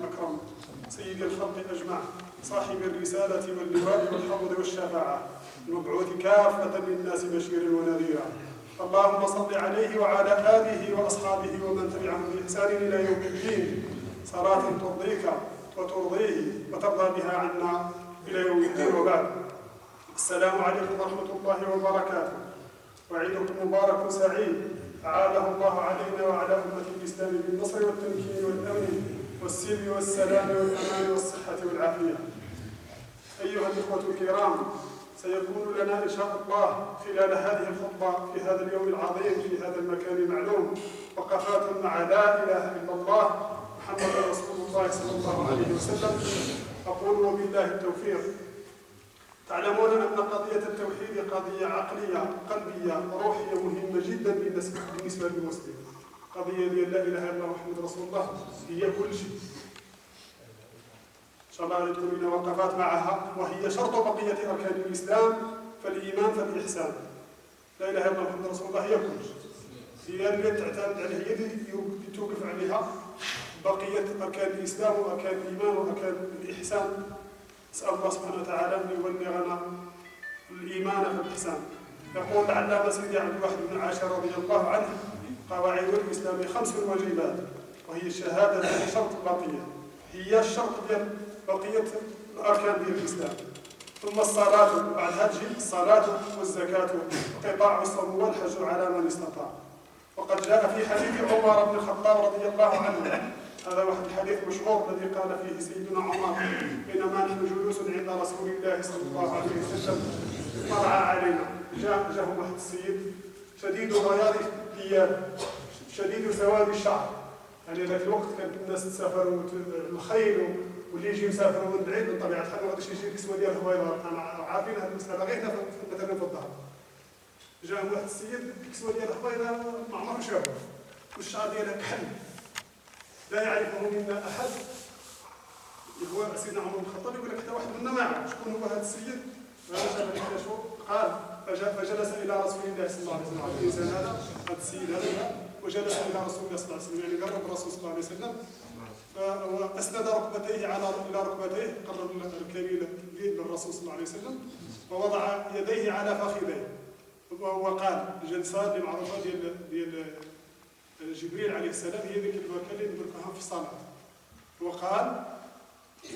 الأكرم سيد الخلق أجمع صاحب الرسالة واللواء والحوض والشفاعة المبعوث كافة للناس بشيرا ونذيرا. اللهم صل عليه وعلى آله وأصحابه ومن تبعهم بإحسان إلى يوم الدين صلاة ترضيك وترضيه وترضى بها عنا إلى يوم الدين. وبعد، السلام عليكم ورحمة الله وبركاته، وعيدكم مبارك سعيد أعاده الله علينا وعلى أمة الإسلام بالنصر والتمكين والأمن والسلم والسلام والأمان والصحة والعافية. أيها الإخوة الكرام، سيكون لنا إن شاء الله خلال هذه الخطبة في هذا اليوم العظيم في هذا المكان المعلوم وقفات مع لا إله إلا الله محمد رسول الله صلى الله عليه وسلم. أقول وبالله التوفيق. تعلمون أن قضية التوحيد قضية عقلية قلبية روحية مهمة جدا بالنسبة للمسلم. قضية ديال لا إله إلا الله محمد رسول الله هي كل شيء. إن شاء الله غادي تكون لنا وقفات معها، وهي شرط بقية أركان الإسلام فالإيمان فالإحسان. لا إله إلا الله محمد رسول الله هي كل شيء، هي اللي تعتمد عليها، هي اللي توقف عليها بقية أركان الإسلام وأركان الإيمان وأركان الإحسان. نسأل الله سبحانه وتعالى أن يبلغنا الإيمان والإحسان. يقول العلامة سيدي عبد الواحد بن عاشر رضي الله عنه: قواعد الإسلام 5 واجبات، وهي الشهادة هي شرط البقية، هي الشرط ديال بقية الأركان ديال الإسلام. ثم الصلاة، وبعد هذا تجي الصلاة والزكاة وقطاع الصوم والحج على من استطاع. وقد جاء في حديث عمر بن الخطاب رضي الله عنه، هذا واحد الحديث مشهور الذي قال فيه سيدنا عمر: بينما نحن جلوس عند رسول الله صلى الله عليه وسلم مرعى علينا، جاءهم واحد السيد شديد بياض الثياب شديد سواد الشعر. يعني ذاك الوقت كانت الناس تسافروا الخيل، واللي يجي يسافروا من بعيد من طبيعه الحال ما غاديش يجي الكسوه ديال الهويضه. انا عارفين هذه المساله غير هنا مثلا في الظهر. جاهم واحد السيد الكسوه ديال الهويضه ما عمره شافه، والشعر ديالها كحل لا يعرفه منا احد. هو سيدنا عمر بن الخطاب يقول لك حتى واحد منا ما يعرف شكون هو هذا السيد. قال فجلس الى رسول الله صلى الله عليه وسلم. الانسان هذا السيد هذا وجلس الى رسول الله صلى الله عليه وسلم، يعني قرب الرسول صلى الله عليه وسلم، فاسند ركبتيه الى ركبتيه، قرب الكبير للرسول صلى الله عليه وسلم، ووضع يديه على فخذيه، وقال الجلسه اللي معروفه ديال جبريل عليه السلام، هي ذيك البركه اللي نبركها في الصلاه. وقال: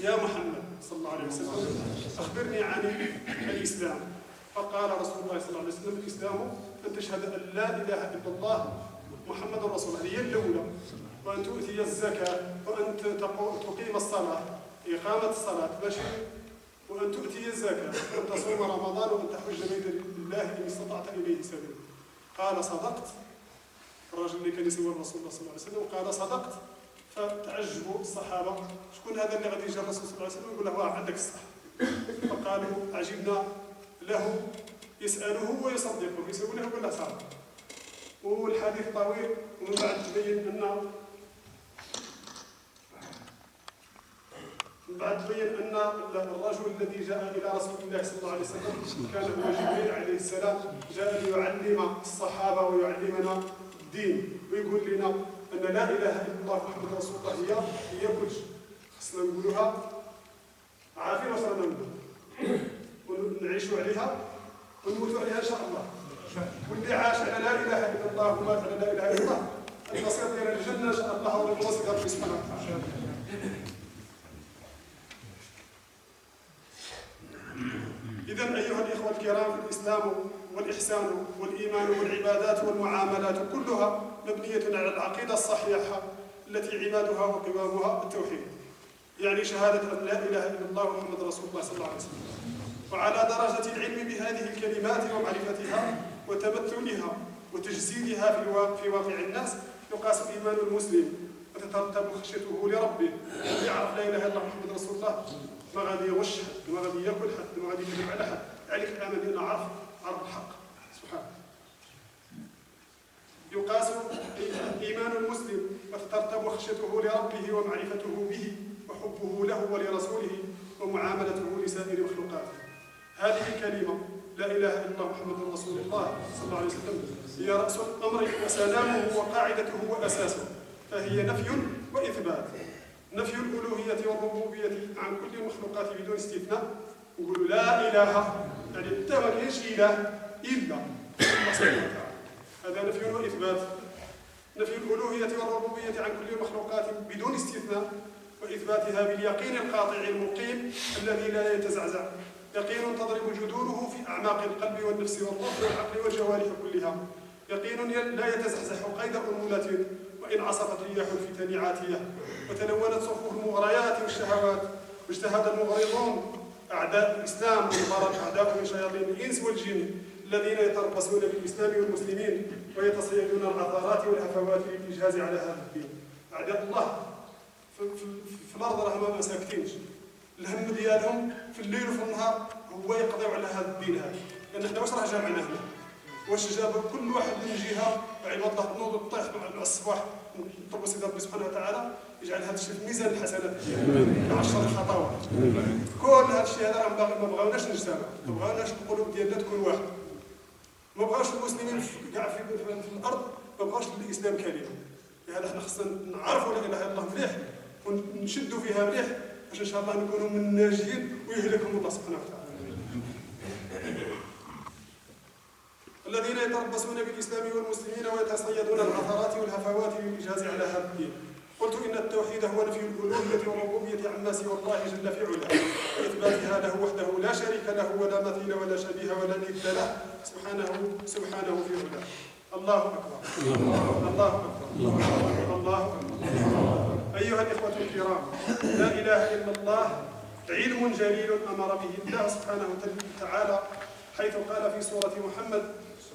يا محمد صلى الله عليه وسلم، اخبرني عن الاسلام. فقال رسول الله صلى الله عليه وسلم: الاسلام ان تشهد ان لا اله الا الله محمد رسول الله، هي الاولى، وان تؤتي الزكاه، وان تقيم الصلاه، اقامه الصلاه ماشي، وان تؤتي الزكاه، وان تصوم رمضان، وان تحج بيت الله ان استطعت اليه سبيلا. قال: صدقت. الرجل اللي كان يسوي الرسول صلى الله عليه وسلم قال: صدقت. فتعجبوا الصحابه، شكون هذا اللي غادي يجي الرسول صلى الله عليه وسلم يقول له: عندك الصح. فقالوا: عجبنا له، يساله ويصدقه، يسوي له يقول له صح. والحديث طويل، ومن بعد تبين ان الرجل الذي جاء الى رسول الله صلى الله عليه وسلم كان هو جبريل عليه السلام، جاء ليعلم الصحابه ويعلمنا الدين، ويقول لنا ان لا اله الا الله محمد رسول الله هي كل شيء. خصنا نقولوها عارفين واش رانا نقولوا، ونعيشوا عليها ونموتوا عليها ان شاء الله. واللي عاش على لا اله الا الله ومات على لا اله الا الله، المصير ديال الجنه ان شاء الله، والمصير ربي سبحانه وتعالى. إذا أيها الإخوة الكرام، الإسلام والإحسان والإيمان والعبادات والمعاملات كلها مبنية على العقيدة الصحيحة التي عمادها وقوامها التوحيد، يعني شهادة أن لا إله إلا الله محمد رسول الله صلى الله عليه وسلم. وعلى درجة العلم بهذه الكلمات ومعرفتها وتمثلها وتجسيدها في واقع الناس يقاس إيمان المسلم وتترتب خشيته لربه. يعرف لا إله إلا الله محمد رسول الله ما غادي يغش حد، ما غادي ياكل حد، ما غادي يكذب على حد. عليك الامل ديالنا عرف الحق سبحانه. يقاس ايمان المسلم وتترتب خشيته لربه ومعرفته به وحبه له ولرسوله ومعاملته لسائر مخلوقاته. هذه الكلمه لا اله الا الله محمد رسول الله صلى الله عليه وسلم هي راس الامر وسلامه وقاعدته واساسه، فهي نفي واثبات. نفي الألوهية والربوبية عن كل المخلوقات بدون استثناء. نقولوا لا إله، يعني أنت ما كاينش إله إلا الله سبحانه وتعالى. هذا نفي وإثبات. نفي الألوهية والربوبية عن كل المخلوقات بدون استثناء، وإثباتها باليقين القاطع المقيم الذي لا يتزعزع، يقين تضرب جذوره في أعماق القلب والنفس والروح والعقل والجوارح كلها، يقين لا يتزحزح قيد أنملة وإن عصفت رياح الفتن عاتية، وتلونت صفوف المغريات والشهوات، واجتهد المغرضون أعداء الإسلام والمرض أعداء من شياطين الإنس والجن الذين يتربصون بالإسلام والمسلمين ويتصيدون العثرات والهفوات للإجهاز على هذا الدين. أعداء الله في الأرض راهم ما ساكتينش، الهم ديالهم في الليل وفي النهار هو يقضيوا على هذا الدين هذا. لأن احنا واش راه جامعنا هنا؟ واش جاب كل واحد من جهة عباد الله تنوض وتطيح مع الصباح نطلبوا سيدي ربي سبحانه وتعالى يجعل هذا الشيء في ميزان الحسنات ديالنا 10 خطوات. كل هذا الشيء هذا راه ما بغاوناش نجتمع، ما بغاوناش القلوب ديالنا تكون واحد، ما بغاوش المسلمين كاع في الارض ما بغاوش الاسلام كلمه. لهذا احنا خصنا نعرفوا لا اله الا الله مليح ونشدوا فيها مليح باش ان شاء الله نكونوا من الناجين ويهلكهم الله سبحانه وتعالى. الذين يتربصون بالاسلام والمسلمين ويتصيدون العثرات والهفوات للإجهاز على هذا الدين. قلت إن التوحيد هو نفي الألوهية والربوبية عما سوى الله جل في علاه، وإثباتها له وحده لا شريك له ولا مثيل ولا شبيه ولا ند له سبحانه في علاه. الله أكبر الله أكبر الله أكبر. أيها الإخوة الكرام، لا إله إلا الله علم جليل أمر به الله سبحانه وتعالى، حيث قال في سورة محمد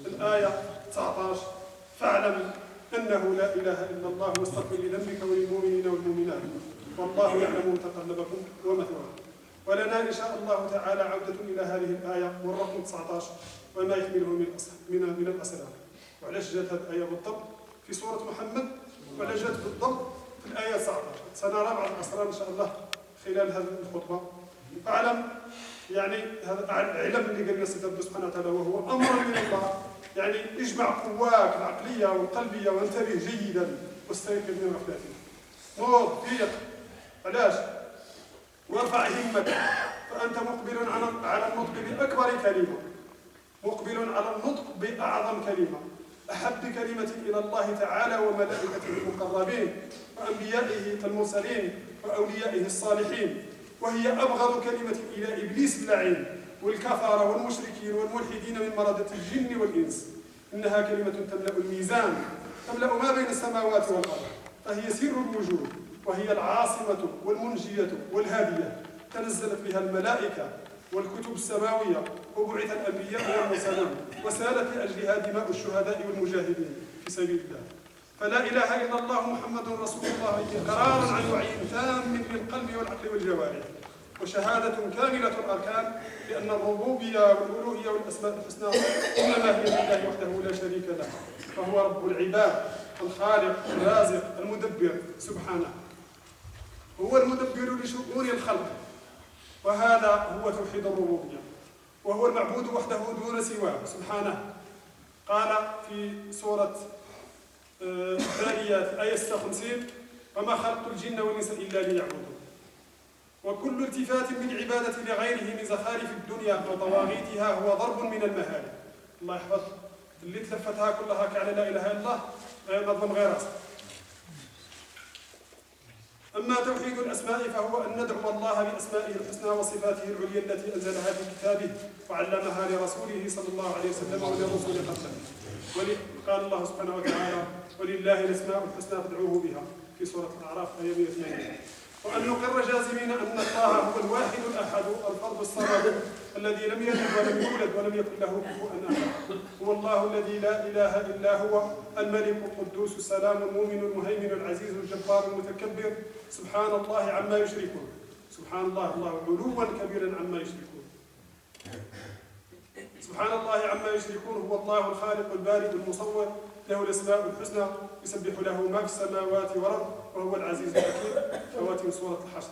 الآية 19: فاعلم أنه لا إله إلا الله واستغفر لذنبك وللمؤمنين والمؤمنات والله يعلم متقلبكم ومثواكم. ولنا إن شاء الله تعالى عودة إلى هذه الآية والرقم 19 وما يحمله من الأسرار. وعلاش جاءت هذه الآية بالضبط في سورة محمد وعلاش جاءت بالضبط في الآية 19؟ سنرى بعض الأسرار إن شاء الله خلال هذه الخطبة. فاعلم يعني هذا علم اللي قال لنا سيدنا ربي سبحانه وتعالى وهو أمر من الله، يعني اجمع قواك العقلية والقلبية وانتبه جيدا واستيقظ من غفلتك. نوض فيق، علاش؟ وارفع همك، فأنت مقبل على النطق بأكبر كلمة، مقبل على النطق بأعظم كلمة، أحب كلمة إلى الله تعالى وملائكته المقربين وأنبيائه المرسلين وأوليائه الصالحين، وهي أبغض كلمة إلى إبليس اللعين والكفار والمشركين والملحدين من مردة الجن والإنس. إنها كلمة تملأ الميزان، تملأ ما بين السماوات والأرض، فهي سر الوجود، وهي العاصمة والمنجية والهادية، تنزلت بها الملائكة والكتب السماوية، وبعث الأنبياء والمرسلون، وسالت لأجلها دماء الشهداء والمجاهدين في سبيل الله. فلا إله إلا الله محمد رسول الله إقرارا عن وعي تام للقلب والعقل والجوارح، وشهادة كاملة الأركان بأن الربوبية والألوهية والأسماء الحسنى إنما هي لله وحده لا شريك له، فهو رب العباد الخالق الرازق المدبر سبحانه، هو المدبر لشؤون الخلق، وهذا هو توحيد الربوبية، وهو المعبود وحده دون سواه سبحانه. قال في سورة الذاريات آية 56: وما خلقت الجن والإنس إلا ليعبدون. وكل التفات بالعبادة لغيره من زخارف الدنيا وطواغيتها هو ضرب من المهالك. الله يحفظ اللي تلفتها كلها كعلى لا إله إلا الله نظم غير راسه. أما توحيد الأسماء فهو أن ندعو الله بأسمائه الحسنى وصفاته العليا التي أنزلها في كتابه وعلمها لرسوله صلى الله عليه وسلم وللرسول قبله. قال الله سبحانه وتعالى: ولله الأسماء الحسنى فادعوه بها في سورة الأعراف آية 102. وأن نقر جازمين أن الله هو الواحد الأحد الفرد الصمد الذي لم يلد ولم يولد ولم يكن له كفوا أحد، هو الله الذي لا إله إلا هو الملك القدوس السلام المؤمن المهيمن العزيز الجبار المتكبر، سبحان الله عما يشركون. سبحان الله، الله علوا كبيرا عما يشركون. سبحان الله عما يشركون. هو الله الخالق البارئ المصور، له الأسماء الحسنى، يسبح له ما في السماوات والأرض، وهو العزيز الحكيم. خواتم سورة الحشر.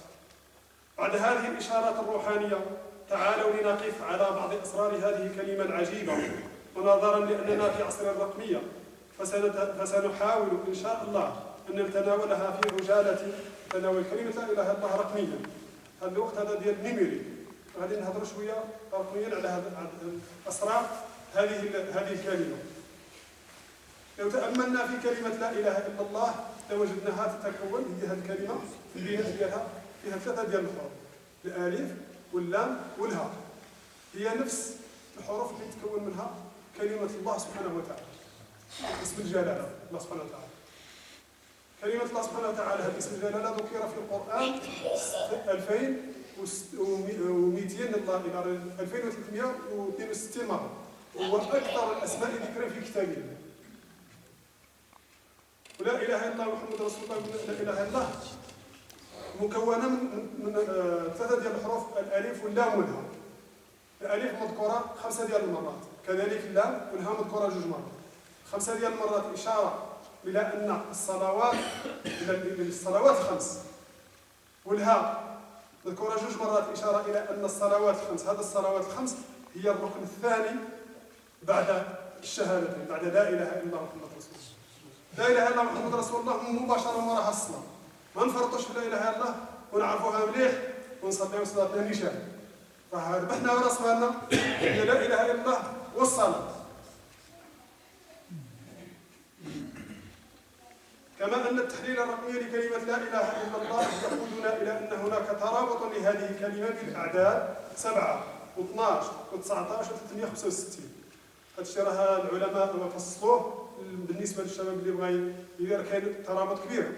بعد هذه الإشارات الروحانية تعالوا لنقف على بعض أسرار هذه الكلمة العجيبة، ونظرا لأننا في عصر الرقمية فسنحاول إن شاء الله أن نتناولها في عجالة تناول كلمة لا إله إلا الله رقميا. هذا الوقت هذا ديال النيميريك، غادي نهضروا شوية رقميا على هذا أسرار هذه الكلمة. لو تأملنا في كلمة لا إله إلا الله لوجدناها تتكون، هي هذه الكلمة في البناء ديالها فيها 3 ديال الحروف، الألف واللام والهاء. هي نفس الحروف اللي تتكون منها كلمة الله سبحانه وتعالى، اسم الجلالة الله سبحانه وتعالى. كلمة الله سبحانه وتعالى هذا اسم الجلالة ذكر في القرآن 2200 إلى 2362 مرة، وهو أكثر الأسماء ذكرا في كتاب الله. ولا إله إلا الله محمد رسول الله، لا إله إلا الله مكونة من 3 ديال الحروف، الألف واللام والهاء. الألف مذكورة 5 ديال المرات، كذلك اللام والهاء مذكورة 2 مرات. 5 ديال المرات إشارة إلى أن الصلوات 5، والهاء مذكورة 2 مرات إشارة إلى أن الصلوات 5. هذه الصلوات 5 هي الركن الثاني بعد الشهادتين، بعد لا إله إلا الله محمد رسول الله. لا إله إلا الله محمد رسول الله مباشرة وراها الصلاة، ما نفرطوش في لا إله إلا الله ونعرفوها مليح ونصليو صلاتنا نشان، ربحنا وراس مالنا. هي لا إله إلا الله والصلاة. كما أن التحليل الرقمي لكلمة لا إله إلا الله يقودنا إلى أن هناك ترابط لهذه الكلمة بالأعداد 7 و12 و19 و365. هذا الشيء راه العلماء فصلوه بالنسبة للشباب اللي بغى يدير، كاين ترابط كبير.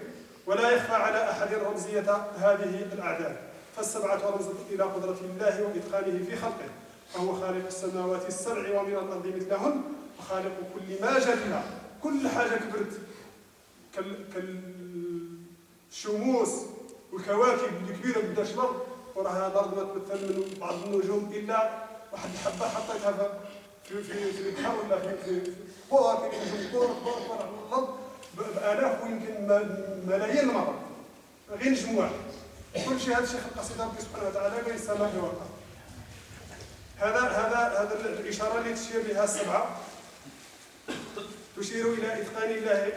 ولا يخفى على أحد رمزية هذه الأعداد، فالسبعة رمز إلى قدرة الله وإتقانه في خلقه، فهو خالق السماوات السبع ومن الأرض مثلهن، وخالق كل ما جل، كل حاجة كبرت كالشموس والكواكب الكبيرة اللي بداش الأرض، وراها الأرض ما تمثل من بعض النجوم إلا واحد الحبة حطيتها في البحر ولا في بور، كاين نجوم بور على الأرض بآلاف ويمكن ملايين المرات، غير نجم واحد. كل شيء هذا الشيء خلق سيدنا ربي سبحانه وتعالى بين السماء والأرض. هذا الإشارة اللي تشير لها السبعة تشير إلى إتقان الله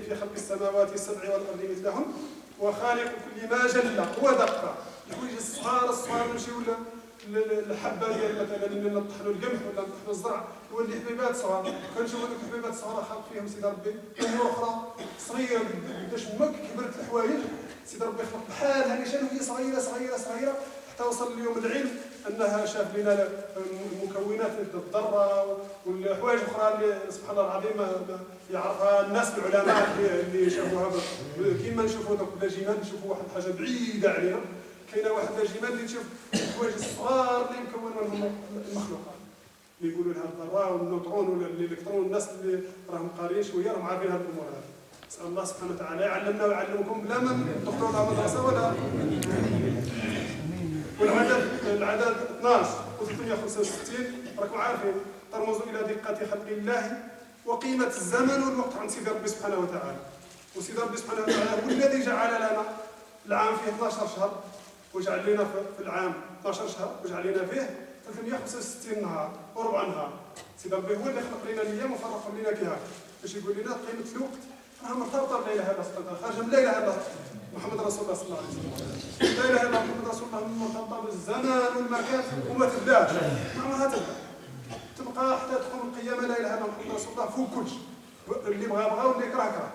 في خلق السماوات السبع والأرض مثلهم، وخالق كل ما جل ودق. الحوايج الصغار نمشيو الحبه ديال مثلا اللي نطحنوا القمح ولا نطحنوا الزرع، يولي حبيبات صغار، كنشوفوا هذوك الحبيبات الصغار خلق فيهم سيدي ربي امور اخرى صغيره قداش ما كبرت الحوايج سيدي ربي خلق بحالها نيشان وهي صغيره صغيره صغيره حتى وصل اليوم العلم انها شاف لنا المكونات الذره والحوايج الاخرى اللي سبحان الله العظيم يعرفها الناس العلماء اللي شافوها كيما نشوفوا دوك اللاجئين نشوفوا واحد الحاجه بعيده علينا. كاينه واحد اللاجئين اللي تشوف الحوايج الصغار اللي مكون منهم المخلوقات اللي يقولوا لها الذره والنيوترون ولا الالكترون. الناس اللي راهم قاريين شويه راهم عارفين هذه الامور هذه. نسال الله سبحانه وتعالى يعلمنا ويعلمكم بلا ما تدخلوا لها مدرسه ولا. والعدد 12 و365 راكم عارفين ترمز الى دقه خلق الله وقيمه الزمن والوقت عند سيدي ربي سبحانه وتعالى. وسيدي ربي سبحانه وتعالى هو الذي جعل لنا العام فيه 12 شهر وجعل لنا في العام 12 شهر وجعل لنا فيه 365 نهار وربع نهار. سيدي ربي هو اللي خلق لنا الايام وفرق لنا كيها باش يقول لنا قيمه الوقت راه مرتبطه بلا اله الا الله، خارجه من لا اله الا الله محمد رسول الله صلى الله عليه وسلم. لا اله الا الله محمد رسول الله مرتبطه بالزمان والمكان وما تبداش، ما عمرها تبدا تبقى حتى تقوم القيامه. لا اله الا الله محمد رسول الله فوق كلشي، اللي بغى واللي كره كره.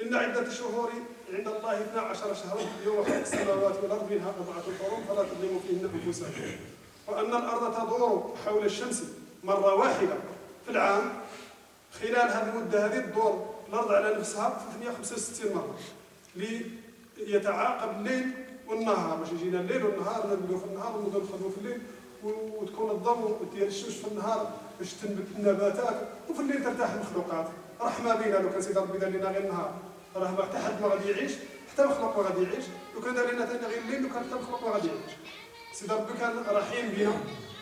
إن عدة الشهور عند الله 12 شهرا يوم خلق السماوات والأرض منها 4 حرم فلا تظلموا فيهن أنفسكم. وأن الأرض تدور حول الشمس مرة واحدة في العام. خلال هذه المدة هذه تدور الأرض على نفسها 365 مرة ليتعاقب الليل والنهار، باش يجينا الليل والنهار نبداو في النهار ونبداو نخدموا في الليل وتكون الضوء ديال الشمس في النهار باش تنبت النباتات وفي الليل ترتاح المخلوقات. رحمة بينا لو كان سيدي ربي دار لنا غير النهار راه ما حتى حد ما غادي يعيش، حتى مخلوق ما غادي يعيش. لو كان دار لنا ثاني غير الليل لو كان حتى مخلوق ما غادي يعيش. سيدي ربي كان رحيم بنا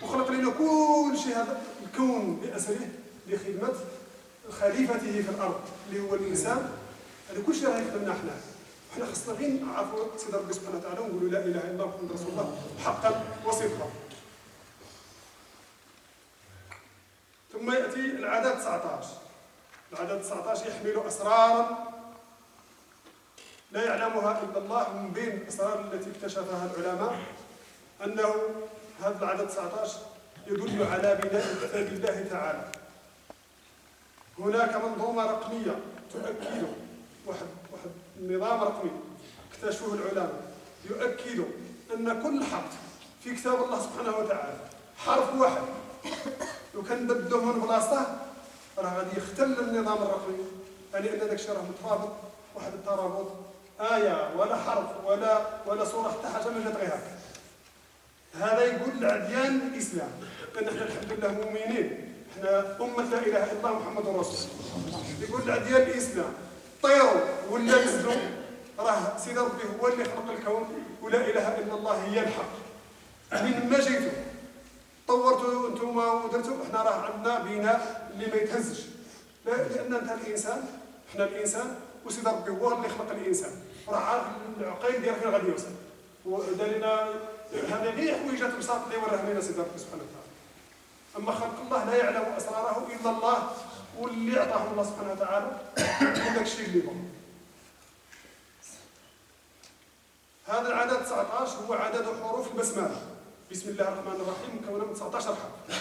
وخلق لنا كل شيء هذا الكون بأسره لخدمة خليفته في الأرض اللي هو الإنسان. هذا كل شيء راه يخدمنا حنا خصنا غير نعرفوا سيدي ربي سبحانه وتعالى ونقولوا لا إله إلا الله محمد رسول الله حقا وصدقا. ثم يأتي العدد 19. العدد 19 يحمل أسرارا لا يعلمها إلا الله. من بين الأسرار التي اكتشفها العلماء أنه هذا العدد 19 يدل على بناء كتاب الله تعالى. هناك منظومة رقمية تؤكد واحد نظام رقمي اكتشفه العلماء يؤكد أن كل حرف في كتاب الله سبحانه وتعالى حرف واحد لو كان بدوه من بلاصته راه غادي يختل النظام الرقمي، يعني أن داك الشيء راه مترابط واحد الترابط، آية ولا حرف ولا صورة حتى حاجة ما جات غير هكا. هذا يقول العديان الإسلام، لأن احنا الحمد لله مؤمنين، احنا أمة لا إله إلا الله محمد رسول الله. يقول العديان الإسلام طيروا ولا نزلوا، راه سيدي ربي هو اللي خلق الكون ولا إله إلا الله هي الحق. من ما جيتوا طورتوا انتم ودرتوا، احنا راه عندنا بناء اللي ما يتهزش، لأن انت الإنسان، احنا الإنسان وسيدي ربي هو اللي خلق الإنسان، راه عارف العقيد ديالك فين غادي يوصل، ودار لنا هذه غير حويجات بساط اللي وراه لنا سيدي ربي سبحانه وتعالى. أما خلق الله لا يعلم أسراره إلا الله، واللي أعطاه الله سبحانه وتعالى من داك الشيء اللي بغى. هذا العدد 19 هو عدد حروف البسملة، بسم الله الرحمن الرحيم، مكونة من 19 حرف،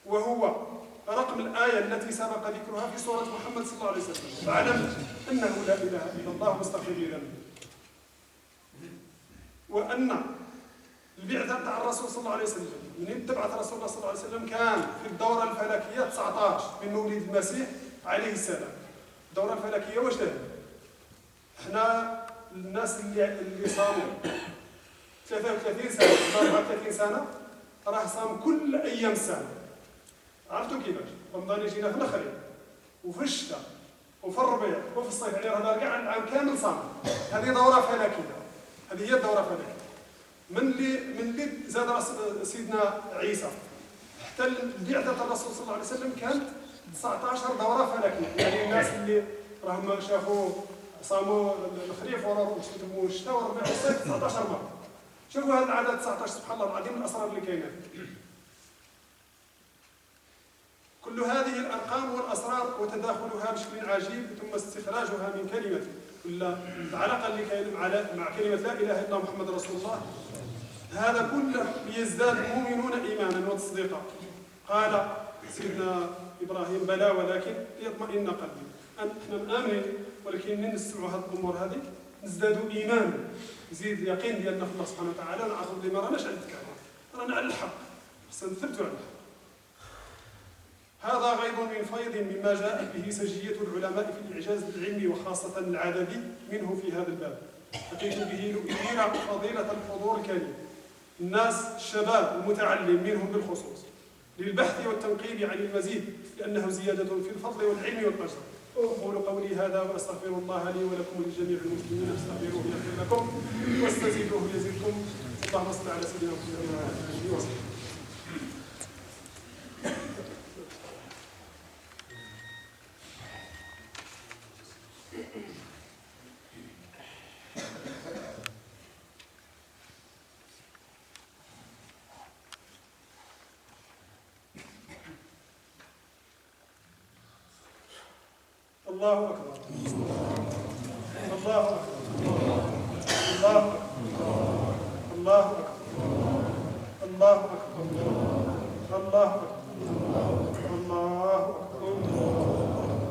وهو رقم الآية التي سبق ذكرها في سورة محمد صلى الله عليه وسلم، فاعلم أنه لا إله إلا الله واستغفر لذنبك. وأن البعثة تاع الرسول صلى الله عليه وسلم من تبعث رسول الله صلى الله عليه وسلم كان في الدورة الفلكية 19 من مولد المسيح عليه السلام. الدورة الفلكية واش داير؟ احنا الناس اللي صاموا 33 سنة 34 سنة راه صام كل أيام السنة. عرفتوا كيفاش؟ رمضان يجينا في الخريف وفي الشتاء وفي الربيع وفي الصيف، يعني راه كاع العام كامل صام. هذه دورة فلكية، هذه هي الدورة الفلكية. من اللي زاد سيدنا عيسى حتى البعثة الرسول صلى الله عليه وسلم كانت 19 دورة فلكية، يعني الناس اللي راهم شافوا صاموا الخريف وشتوا الشتاء والربيع والصيف 19 مرة. شوفوا هذا العدد 19 سبحان الله العظيم من الأسرار اللي كاينة. كل هذه الأرقام والأسرار وتداخلها بشكل عجيب ثم استخراجها من كلمة ولا العلاقة اللي كاين مع كلمة لا إله إلا محمد رسول الله، هذا كله ليزداد المؤمنون إيمانا وتصديقا. قال سيدنا إبراهيم بلى ولكن ليطمئن قلبي. احنا مآمنين ولكن من نسمعوا هذه الأمور هذه نزدادوا إيمانا، يزيد اليقين ديالنا في الله سبحانه وتعالى، ونعرفوا بلي ما راناش على التكاليف، رانا على الحق، خصنا نثبتوا على الحق. هذا غيض من فيض مما جاءت به سجية العلماء في الإعجاز العلمي وخاصة العددي منه في هذا الباب. لقيت به لأثير فضيلة الحضور الكريم، الناس الشباب المتعلم منهم بالخصوص، للبحث والتنقيب عن المزيد، لأنه زيادة في الفضل والعلم والأجر. أقول قولي هذا وأستغفر الله لي ولكم ولجميع المسلمين، فاستغفروه يغفر لكم واستزيدوه يزدكم. اللهم صل على سيدنا محمد وعلى آله وصحبه. الله أكبر الله أكبر الله أكبر الله أكبر الله أكبر الله أكبر الله أكبر.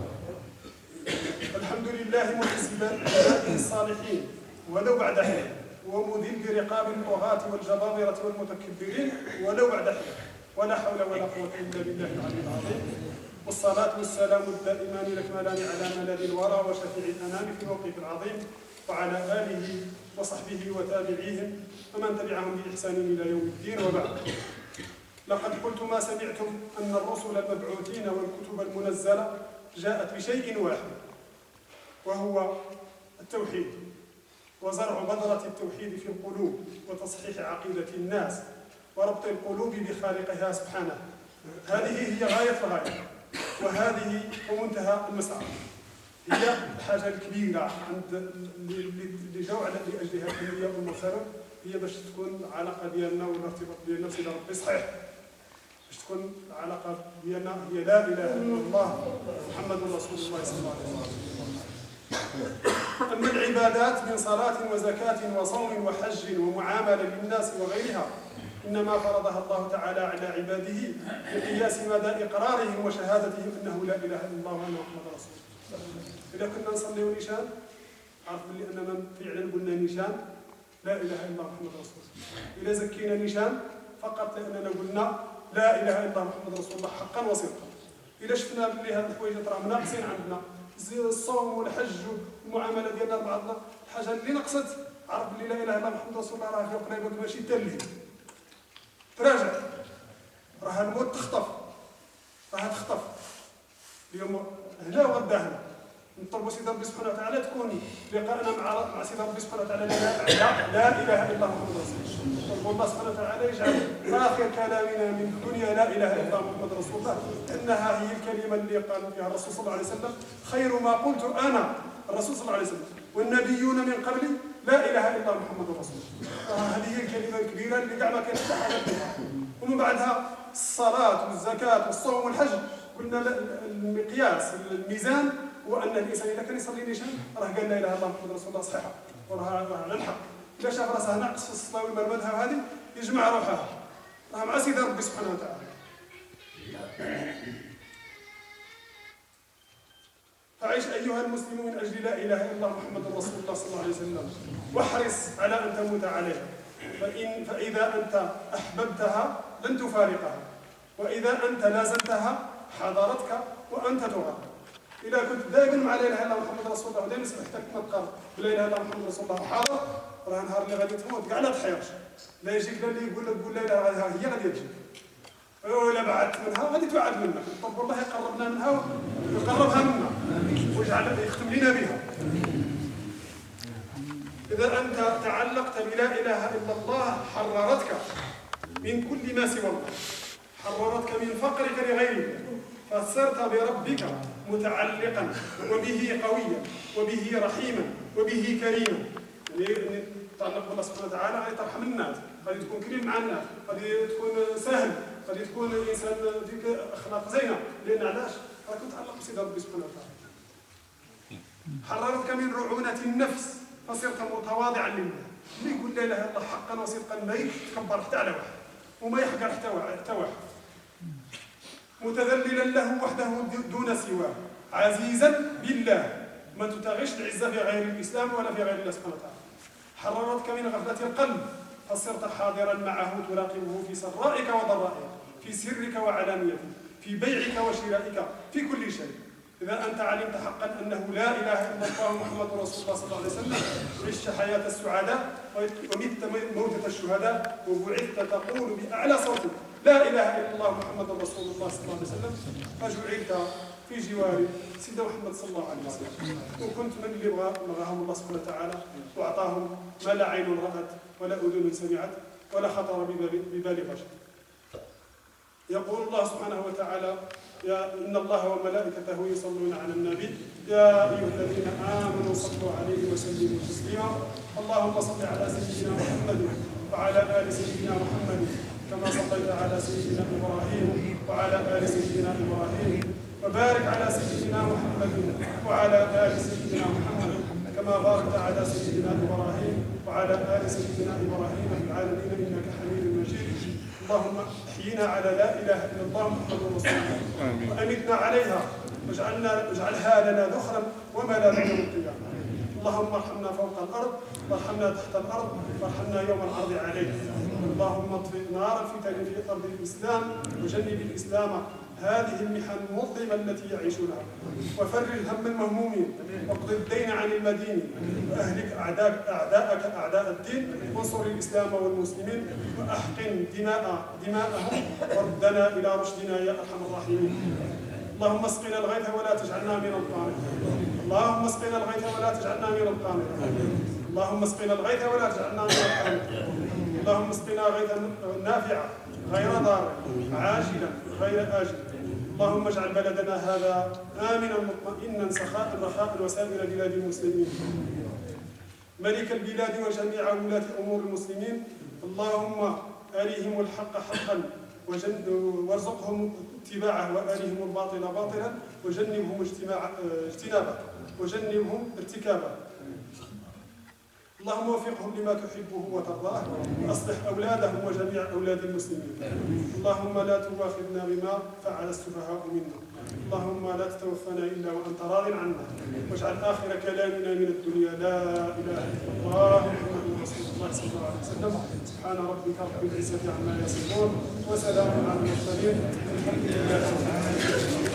الحمد لله محسب عباده الصالحين ولو بعد حين، ومذل رقاب الطغاة والجبابرة والمتكبرين ولو بعد حين، ولا حول ولا قوة إلا بالله العلي العظيم. والصلاة والسلام الدائمان الأكملان على ملاذ الورى وشفيع الأنام في الموقف العظيم، وعلى آله وصحبه وتابعيهم ومن تبعهم بإحسان إلى يوم الدين، وبعد. لقد قلت ما سمعتم أن الرسل المبعوثين والكتب المنزلة جاءت بشيء واحد، وهو التوحيد، وزرع بذرة التوحيد في القلوب، وتصحيح عقيدة الناس، وربط القلوب بخالقها سبحانه. هذه هي غاية الغاية، وهذه ومنتهى المسعى. هي الحاجة الكبيرة عند اللي جاو لأجلها الأنبياء والمرسلون، هي باش تكون العلاقة ديالنا والارتباط ديالنا بسيدي ربي صحيح، باش تكون العلاقة ديالنا هي لا إله إلا الله محمد رسول الله صلى الله عليه وسلم. أما العبادات من صلاة وزكاة وصوم وحج ومعاملة للناس وغيرها إنما فرضها الله تعالى على عباده بقياس مدى إقرارهم وشهادتهم أنه لا إله إلا الله وأن محمد رسول الله. إذا كنا نصلي نيشان عرف بلي أننا فعلا قلنا نيشان لا إله إلا الله محمد رسول الله. إذا زكينا نيشان فقط لأننا قلنا لا إله إلا الله محمد رسول الله حقا وصدقا. إذا شفنا بلي هاد الحوايج راهم ناقصين عندنا الصوم والحج والمعامله ديالنا لبعضنا، الحاجه اللي نقصت عرف بلي لا اله الا الله محمد رسول الله راه في قليبك ماشي تلهي. تراجع راه الموت تخطف، راه تخطف اليوم هنا وغدا هنا. نطلبوا سيدي ربي سبحانه وتعالى تكون لقاءنا مع سيدي ربي سبحانه وتعالى لا اله الا الله محمد رسول الله. نطلبوا الله سبحانه وتعالى يجعل اخر كلامنا من الدنيا لا اله الا الله محمد رسول الله، انها هي الكلمه اللي قال فيها الرسول صلى الله عليه وسلم خير ما قلت انا الرسول صلى الله عليه وسلم والنبيون من قبلي لا اله الا الله محمد رسول الله. هذه هي الكلمه الكبيره اللي كاع ما كانش حاجه فيها. ومن بعدها الصلاه والزكاه والصوم والحج قلنا المقياس الميزان هو ان الانسان اذا كان يصلي نيشان راه قال لا اله الا الله محمد رسول الله صحيحه وراه على الحق. اذا شاف راسه ناقص في الصلاه والمرمدها وهذه يجمع روحها راه مع سيدي ربي سبحانه وتعالى. فعيش ايها المسلم من اجل لا اله الا الله محمد رسول الله صلى الله عليه وسلم، واحرص على ان تموت عليها، فاذا انت احببتها لن تفارقها، واذا انت لازمتها حضرتك وانت تغار. إذا كنت دائما مع لا إله إلا الله محمد رسول الله ودائما سمحتك تنقر بلا إله إلا الله محمد رسول الله حاضر، راه النهار اللي غادي تموت كاع لا تحيرش، لا يجيك لا اللي يقول لك قول لا إله هي غادي تجيك، ولا بعدت منها غادي تبعد منك. طب والله يقربنا منها ويقربها منا ويجعل يختم لنا بها. إذا أنت تعلقت بلا إله إلا الله حررتك من كل ما سوى الله، حررتك من فقرك لغيرك، فصرت بربك متعلقا وبه قويا وبه رحيما وبه كريما. يعني تعلق بالله سبحانه وتعالى غادي ترحم الناس، غادي تكون كريم مع الناس، غادي تكون سهل، غادي تكون انسان فيك اخلاق زينه. لان علاش؟ راك متعلق بسيدي ربي سبحانه وتعالى. حررتك من رعونه النفس فصرت متواضعا لله. اللي يقول لا اله الا الله حقا وصدقا ما يتكبر حتى على واحد وما يحقر حتى واحد، متذللا له وحده دون سواه، عزيزا بالله ما تتغش العزه في غير الاسلام ولا في غير الله سبحانه وتعالى. حررتك من غفله القلب فصرت حاضرا معه تراقبه في سرائك وضرائك، في سرك وعلانيتك، في بيعك وشرائك، في كل شيء. إذا أنت علمت حقا أنه لا إله إلا الله محمد رسول الله صلى الله عليه وسلم عشت حياة السعداء ومت موتة الشهداء وبعثت تقول بأعلى صوتك لا إله إلا الله محمد رسول الله صلى الله عليه وسلم، فجعلت في جوار سيدنا محمد صلى الله عليه وسلم، وكنت من اللي بغاهم الله سبحانه وتعالى وأعطاهم ما لا عين رأت ولا أذن سمعت ولا خطر ببال بشر. يقول الله سبحانه وتعالى إن الله وملائكته يصلون على النبي يا أيها الذين آمنوا صلوا عليه وسلموا تسليما. اللهم صل على سيدنا محمد وعلى آل سيدنا محمد كما صليت على سيدنا إبراهيم وعلى آل سيدنا إبراهيم، وبارك على سيدنا محمد وعلى آل سيدنا محمد كما باركت على سيدنا إبراهيم وعلى آل سيدنا إبراهيم في العالمين إنك حميد مجيد. اللهم احينا على لا اله الا الله محمد رسول الله وامتنا عليها واجعلها لنا ذخرا وملاذا يوم القيامه. اللهم ارحمنا فوق الارض وارحمنا تحت الارض وارحمنا يوم العرض عليك. اللهم اطفئ نار الفتن في ارض الاسلام وجنب الاسلام هذه المحن المظلمه التي يعيشونها، وفرج هم المهمومين واقض الدين عن المدينين واهلك اعداءك اعداء الدين وانصر الاسلام والمسلمين واحقن دماءهم وردنا الى رشدنا يا ارحم الراحمين. اللهم اسقنا الغيث ولا تجعلنا من القانطين. اللهم اسقنا الغيث ولا تجعلنا من القانطين. اللهم اسقنا الغيث ولا تجعلنا من القانطين. اللهم اسقنا غيثا نافعا غير ضار عاجلا غير آجل. اللهم اجعل بلدنا هذا آمنا مطمئنا سخاء رخاء وسائر بلاد المسلمين. ملك البلاد وجميع ولاة أمور المسلمين اللهم أريهم الحق حقا وارزقهم اتباعه وآلهم الباطل باطلا وجنبهم اجتنابه وجنبهم ارتكابه. اللهم وفقهم لما تحبه وترضاه واصلح اولادهم وجميع اولاد المسلمين. اللهم لا تؤاخذنا بما فعل السفهاء منا. اللهم لا تتوفنا الا وانت راض عنا، واجعل اخر كلامنا من الدنيا لا اله الا الله محمد رسول الله صلى الله عليه وسلم. سبحان ربك رب العزه عما يصفون وسلام على المرسلين الحمد لله رب العالمين.